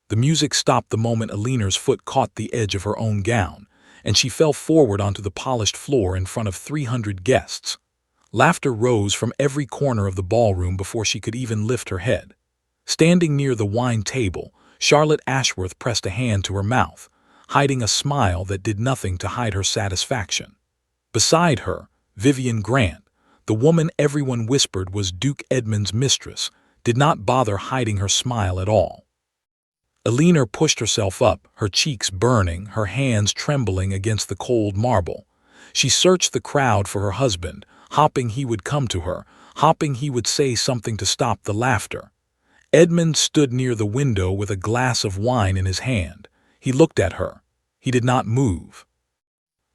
The music stopped the moment Alina's foot caught the edge of her own gown, and she fell forward onto the polished floor in front of 300 guests. Laughter rose from every corner of the ballroom before she could even lift her head. Standing near the wine table, Charlotte Ashworth pressed a hand to her mouth, hiding a smile that did nothing to hide her satisfaction. Beside her, Vivian Grant, the woman everyone whispered was Duke Edmund's mistress, did not bother hiding her smile at all. Alina pushed herself up, her cheeks burning, her hands trembling against the cold marble. She searched the crowd for her husband, hoping he would come to her, hoping he would say something to stop the laughter. Edmund stood near the window with a glass of wine in his hand. He looked at her. He did not move.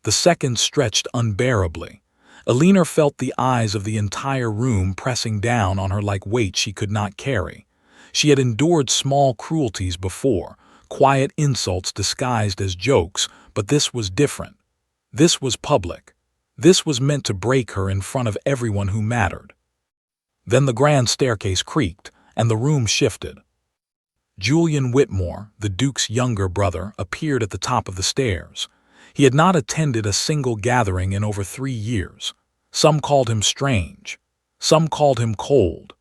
The seconds stretched unbearably. Alina felt the eyes of the entire room pressing down on her like weight she could not carry. She had endured small cruelties before, quiet insults disguised as jokes, but this was different. This was public. This was meant to break her in front of everyone who mattered. Then the grand staircase creaked, and the room shifted. Julian Whitmore, the Duke's younger brother, appeared at the top of the stairs. He had not attended a single gathering in over 3 years. Some called him strange. Some called him cold.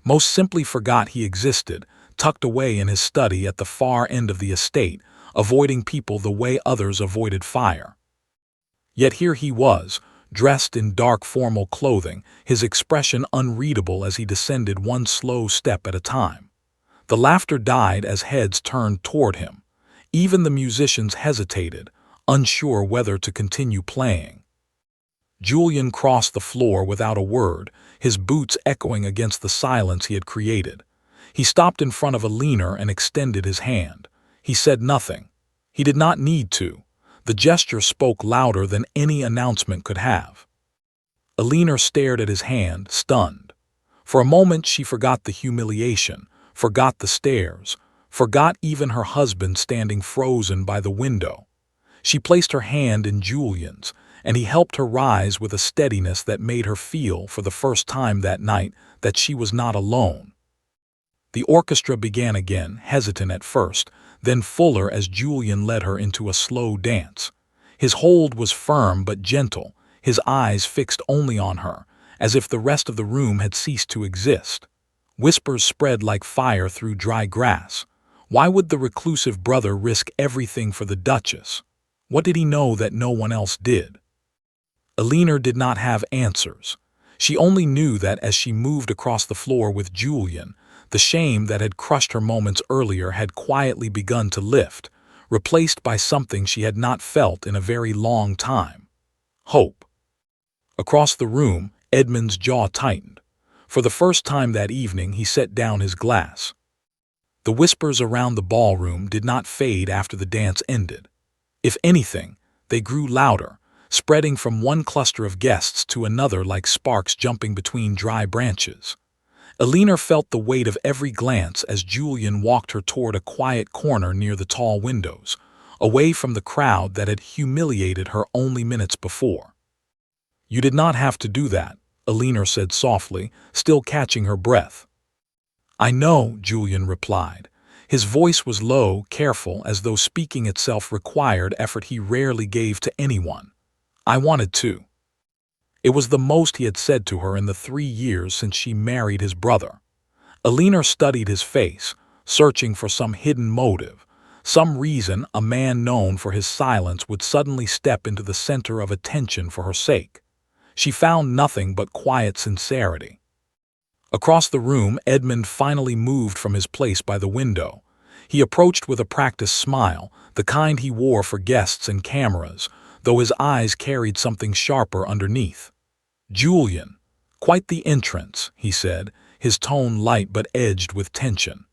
Most simply forgot he existed, tucked away in his study at the far end of the estate, avoiding people the way others avoided fire. Yet here he was, dressed in dark formal clothing, his expression unreadable as he descended one slow step at a time. The laughter died as heads turned toward him. Even the musicians hesitated, unsure whether to continue playing. Julian crossed the floor without a word, his boots echoing against the silence he had created. He stopped in front of Alina and extended his hand. He said nothing. He did not need to. The gesture spoke louder than any announcement could have. Alina stared at his hand, stunned. For a moment she forgot the humiliation, forgot the stares, forgot even her husband standing frozen by the window. She placed her hand in Julian's, and he helped her rise with a steadiness that made her feel, for the first time that night, that she was not alone. The orchestra began again, hesitant at first, then fuller as Julian led her into a slow dance. His hold was firm but gentle, his eyes fixed only on her, as if the rest of the room had ceased to exist. Whispers spread like fire through dry grass. Why would the reclusive brother risk everything for the Duchess? What did he know that no one else did? Alina did not have answers. She only knew that as she moved across the floor with Julian, the shame that had crushed her moments earlier had quietly begun to lift, replaced by something she had not felt in a very long time. Hope. Across the room, Edmund's jaw tightened. For the first time that evening, he set down his glass. The whispers around the ballroom did not fade after the dance ended. If anything, they grew louder, spreading from one cluster of guests to another like sparks jumping between dry branches. Alina felt the weight of every glance as Julian walked her toward a quiet corner near the tall windows, away from the crowd that had humiliated her only minutes before. "You did not have to do that," Alina said softly, still catching her breath. "I know," Julian replied. His voice was low, careful, as though speaking itself required effort he rarely gave to anyone. "I wanted to." It was the most he had said to her in the 3 years since she married his brother. Alina studied his face, searching for some hidden motive, some reason a man known for his silence would suddenly step into the center of attention for her sake. She found nothing but quiet sincerity. Across the room, Edmund finally moved from his place by the window. He approached with a practiced smile, the kind he wore for guests and cameras, though his eyes carried something sharper underneath. "Julian, quite the entrance," he said, his tone light but edged with tension.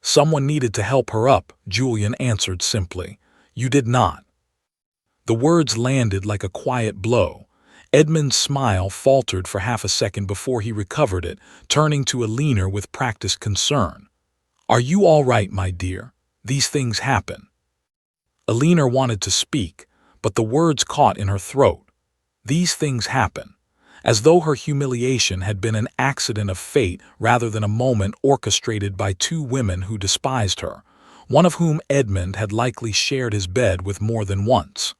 "Someone needed to help her up," Julian answered simply. "You did not." The words landed like a quiet blow. Edmund's smile faltered for half a second before he recovered it, turning to Alina with practiced concern. "Are you all right, my dear? These things happen." Alina wanted to speak, but the words caught in her throat. These things happen, as though her humiliation had been an accident of fate rather than a moment orchestrated by 2 women who despised her, one of whom Edmund had likely shared his bed with more than once.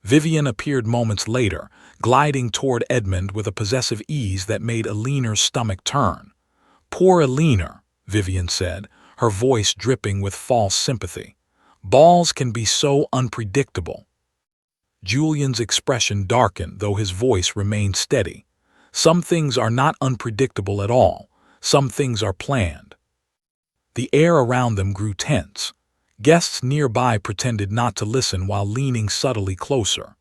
Vivian appeared moments later, gliding toward Edmund with a possessive ease that made Eleanor's stomach turn. "Poor Eleanor," Vivian said, her voice dripping with false sympathy. "Balls can be so unpredictable." Julian's expression darkened, though his voice remained steady. "Some things are not unpredictable at all. Some things are planned." The air around them grew tense. Guests nearby pretended not to listen while leaning subtly closer.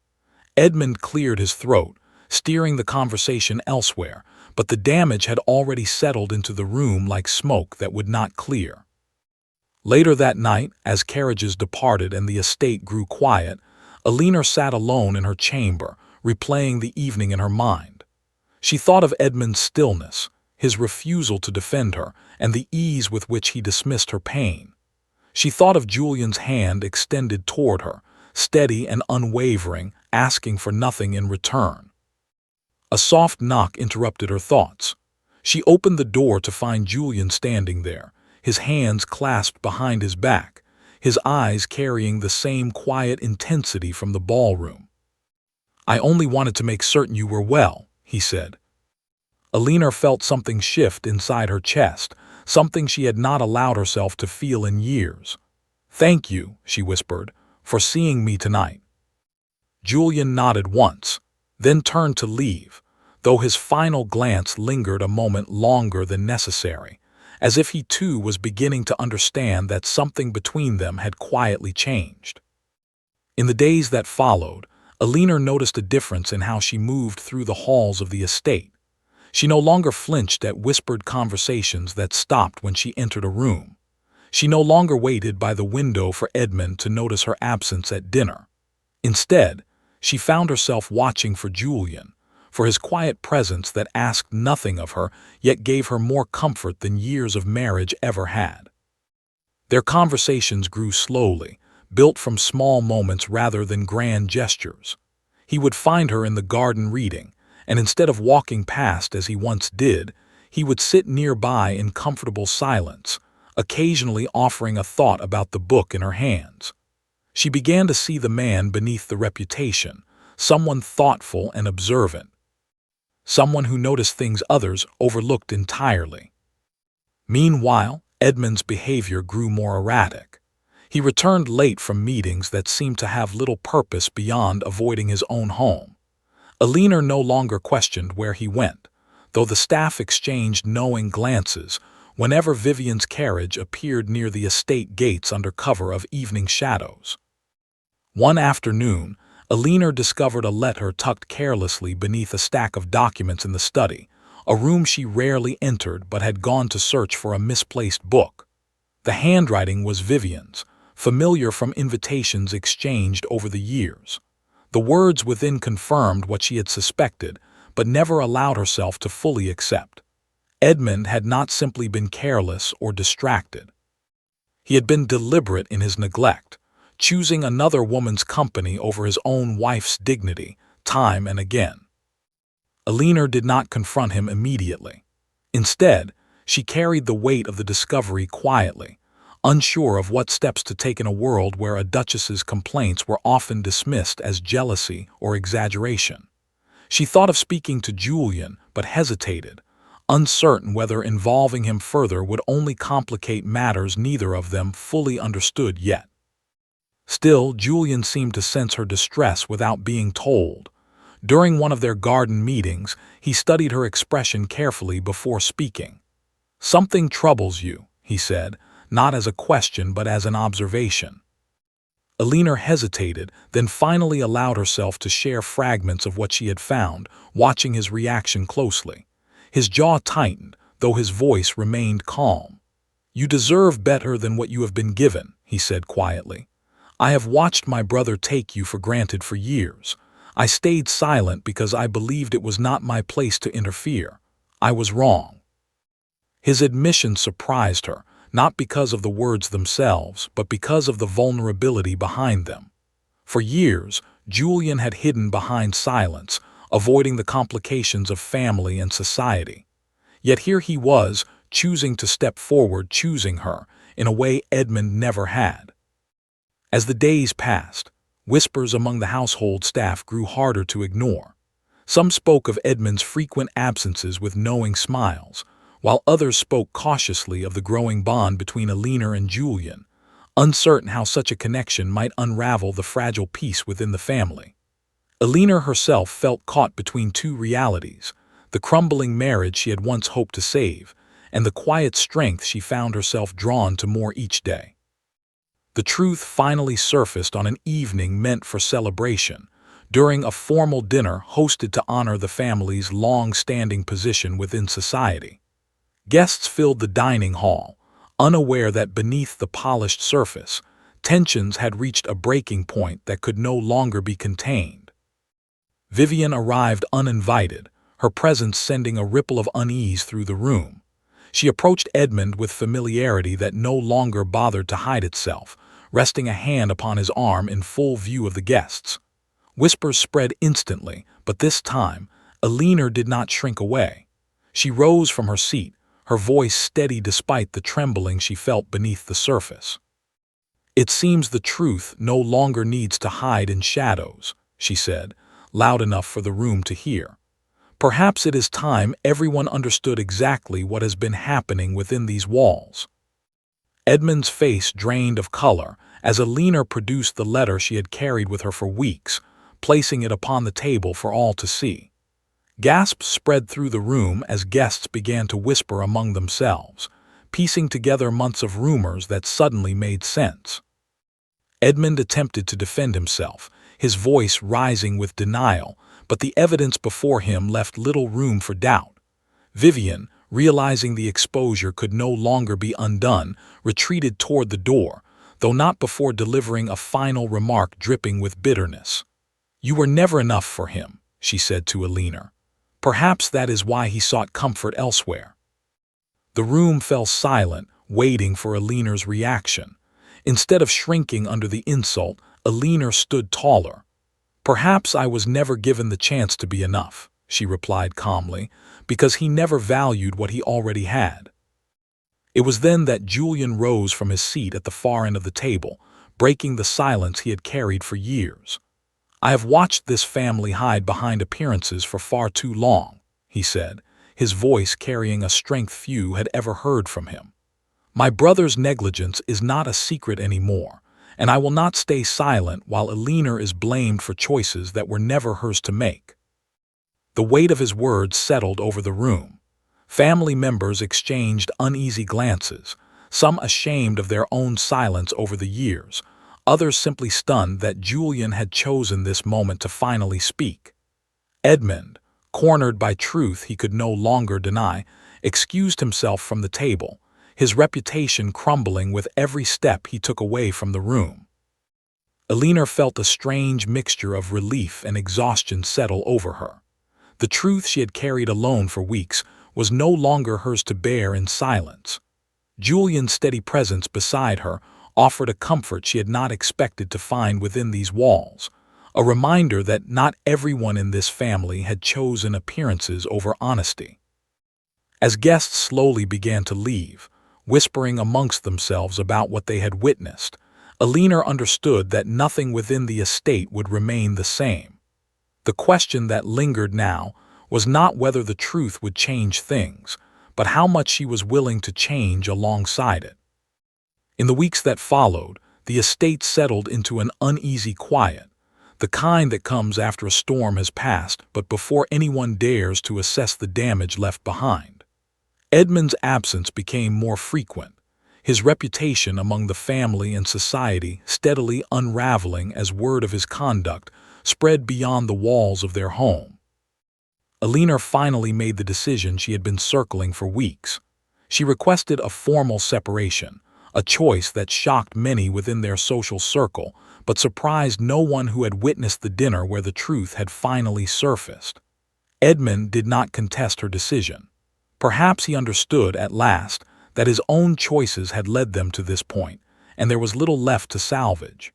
Edmund cleared his throat, steering the conversation elsewhere, but the damage had already settled into the room like smoke that would not clear. Later that night, as carriages departed and the estate grew quiet, Eleanor sat alone in her chamber, replaying the evening in her mind. She thought of Edmund's stillness, his refusal to defend her, and the ease with which he dismissed her pain. She thought of Julian's hand extended toward her, steady and unwavering, asking for nothing in return. A soft knock interrupted her thoughts. She opened the door to find Julian standing there, his hands clasped behind his back, his eyes carrying the same quiet intensity from the ballroom. "I only wanted to make certain you were well," he said. Eleanor felt something shift inside her chest, something she had not allowed herself to feel in years. "Thank you," she whispered, "for seeing me tonight." Julian nodded once, then turned to leave, though his final glance lingered a moment longer than necessary, as if he too was beginning to understand that something between them had quietly changed. In the days that followed, Eleanor noticed a difference in how she moved through the halls of the estate. She no longer flinched at whispered conversations that stopped when she entered a room. She no longer waited by the window for Edmund to notice her absence at dinner. Instead, she found herself watching for Julian, for his quiet presence that asked nothing of her yet gave her more comfort than years of marriage ever had. Their conversations grew slowly, built from small moments rather than grand gestures. He would find her in the garden reading, and instead of walking past as he once did, he would sit nearby in comfortable silence, occasionally offering a thought about the book in her hands. She began to see the man beneath the reputation, someone thoughtful and observant, someone who noticed things others overlooked entirely. Meanwhile, Edmund's behavior grew more erratic. He returned late from meetings that seemed to have little purpose beyond avoiding his own home. Eleanor no longer questioned where he went, though the staff exchanged knowing glances whenever Vivian's carriage appeared near the estate gates under cover of evening shadows. One afternoon, Eleanor discovered a letter tucked carelessly beneath a stack of documents in the study, a room she rarely entered but had gone to search for a misplaced book. The handwriting was Vivian's, familiar from invitations exchanged over the years. The words within confirmed what she had suspected, but never allowed herself to fully accept. Edmund had not simply been careless or distracted. He had been deliberate in his neglect, choosing another woman's company over his own wife's dignity, time and again. Eleanor did not confront him immediately. Instead, she carried the weight of the discovery quietly, unsure of what steps to take in a world where a duchess's complaints were often dismissed as jealousy or exaggeration. She thought of speaking to Julian, but hesitated, uncertain whether involving him further would only complicate matters neither of them fully understood yet. Still, Julian seemed to sense her distress without being told. During one of their garden meetings, he studied her expression carefully before speaking. "Something troubles you," he said, not as a question but as an observation. Eleanor hesitated, then finally allowed herself to share fragments of what she had found, watching his reaction closely. His jaw tightened, though his voice remained calm. "You deserve better than what you have been given," he said quietly. "I have watched my brother take you for granted for years. I stayed silent because I believed it was not my place to interfere. I was wrong." His admission surprised her, not because of the words themselves, but because of the vulnerability behind them. For years, Julian had hidden behind silence, avoiding the complications of family and society. Yet here he was, choosing to step forward, choosing her, in a way Edmund never had. As the days passed, whispers among the household staff grew harder to ignore. Some spoke of Edmund's frequent absences with knowing smiles, while others spoke cautiously of the growing bond between Alina and Julian, uncertain how such a connection might unravel the fragile peace within the family. Alina herself felt caught between two realities: the crumbling marriage she had once hoped to save, and the quiet strength she found herself drawn to more each day. The truth finally surfaced on an evening meant for celebration, during a formal dinner hosted to honor the family's long-standing position within society. Guests filled the dining hall, unaware that beneath the polished surface, tensions had reached a breaking point that could no longer be contained. Vivian arrived uninvited, her presence sending a ripple of unease through the room. She approached Edmund with familiarity that no longer bothered to hide itself, resting a hand upon his arm in full view of the guests. Whispers spread instantly, but this time, Alina did not shrink away. She rose from her seat, her voice steady despite the trembling she felt beneath the surface. "It seems the truth no longer needs to hide in shadows," she said, loud enough for the room to hear. "Perhaps it is time everyone understood exactly what has been happening within these walls." Edmund's face drained of color as Alina produced the letter she had carried with her for weeks, placing it upon the table for all to see. Gasps spread through the room as guests began to whisper among themselves, piecing together months of rumors that suddenly made sense. Edmund attempted to defend himself, his voice rising with denial, but the evidence before him left little room for doubt. Vivian, realizing the exposure could no longer be undone, retreated toward the door, though not before delivering a final remark dripping with bitterness. "You were never enough for him," she said to Alina. "Perhaps that is why he sought comfort elsewhere." The room fell silent, waiting for Alina's reaction. Instead of shrinking under the insult, Alina stood taller. "Perhaps I was never given the chance to be enough," she replied calmly, "because he never valued what he already had." It was then that Julian rose from his seat at the far end of the table, breaking the silence he had carried for years. "I have watched this family hide behind appearances for far too long," he said, his voice carrying a strength few had ever heard from him. "My brother's negligence is not a secret anymore, and I will not stay silent while Alina is blamed for choices that were never hers to make." The weight of his words settled over the room. Family members exchanged uneasy glances, some ashamed of their own silence over the years, others simply stunned that Julian had chosen this moment to finally speak. Edmund, cornered by truth he could no longer deny, excused himself from the table, his reputation crumbling with every step he took away from the room. Alina felt a strange mixture of relief and exhaustion settle over her. The truth she had carried alone for weeks was no longer hers to bear in silence. Julian's steady presence beside her offered a comfort she had not expected to find within these walls, a reminder that not everyone in this family had chosen appearances over honesty. As guests slowly began to leave, whispering amongst themselves about what they had witnessed, Alina understood that nothing within the estate would remain the same. The question that lingered now was not whether the truth would change things, but how much she was willing to change alongside it. In the weeks that followed, the estate settled into an uneasy quiet, the kind that comes after a storm has passed but before anyone dares to assess the damage left behind. Edmund's absence became more frequent, his reputation among the family and society steadily unraveling as word of his conduct spread beyond the walls of their home. Alina finally made the decision she had been circling for weeks. She requested a formal separation, a choice that shocked many within their social circle, but surprised no one who had witnessed the dinner where the truth had finally surfaced. Edmund did not contest her decision. Perhaps he understood at last that his own choices had led them to this point, and there was little left to salvage.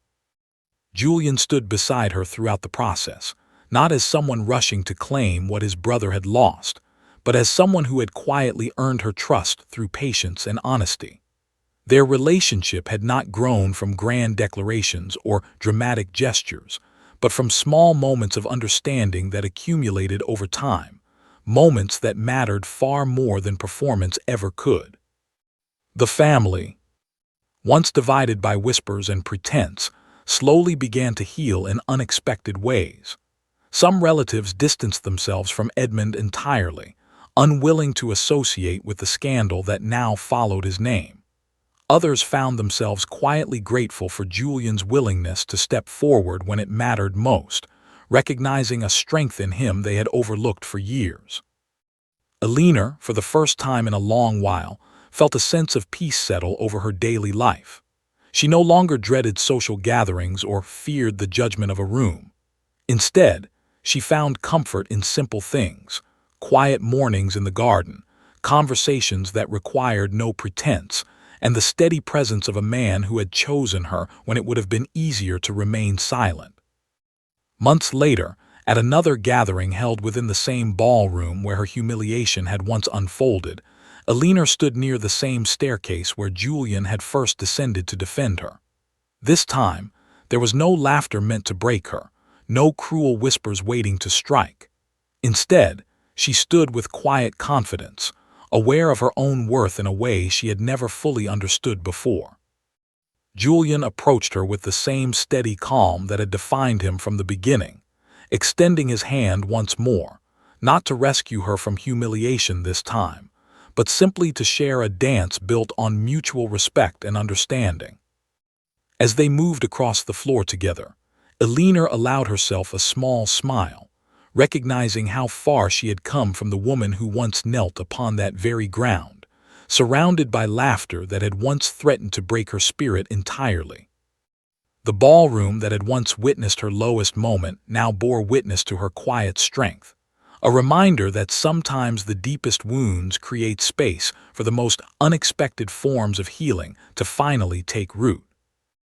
Julian stood beside her throughout the process, not as someone rushing to claim what his brother had lost, but as someone who had quietly earned her trust through patience and honesty. Their relationship had not grown from grand declarations or dramatic gestures, but from small moments of understanding that accumulated over time, moments that mattered far more than performance ever could. The family, once divided by whispers and pretense, slowly began to heal in unexpected ways. Some relatives distanced themselves from Edmund entirely, unwilling to associate with the scandal that now followed his name. Others found themselves quietly grateful for Julian's willingness to step forward when it mattered most, recognizing a strength in him they had overlooked for years. Eleanor, for the first time in a long while, felt a sense of peace settle over her daily life. She no longer dreaded social gatherings or feared the judgment of a room. Instead, she found comfort in simple things: quiet mornings in the garden, conversations that required no pretense, and the steady presence of a man who had chosen her when it would have been easier to remain silent. Months later, at another gathering held within the same ballroom where her humiliation had once unfolded, Eleanor stood near the same staircase where Julian had first descended to defend her. This time, there was no laughter meant to break her, no cruel whispers waiting to strike. Instead, she stood with quiet confidence, aware of her own worth in a way she had never fully understood before. Julian approached her with the same steady calm that had defined him from the beginning, extending his hand once more, not to rescue her from humiliation this time, but simply to share a dance built on mutual respect and understanding. As they moved across the floor together, Eleanor allowed herself a small smile, recognizing how far she had come from the woman who once knelt upon that very ground, surrounded by laughter that had once threatened to break her spirit entirely. The ballroom that had once witnessed her lowest moment now bore witness to her quiet strength, a reminder that sometimes the deepest wounds create space for the most unexpected forms of healing to finally take root.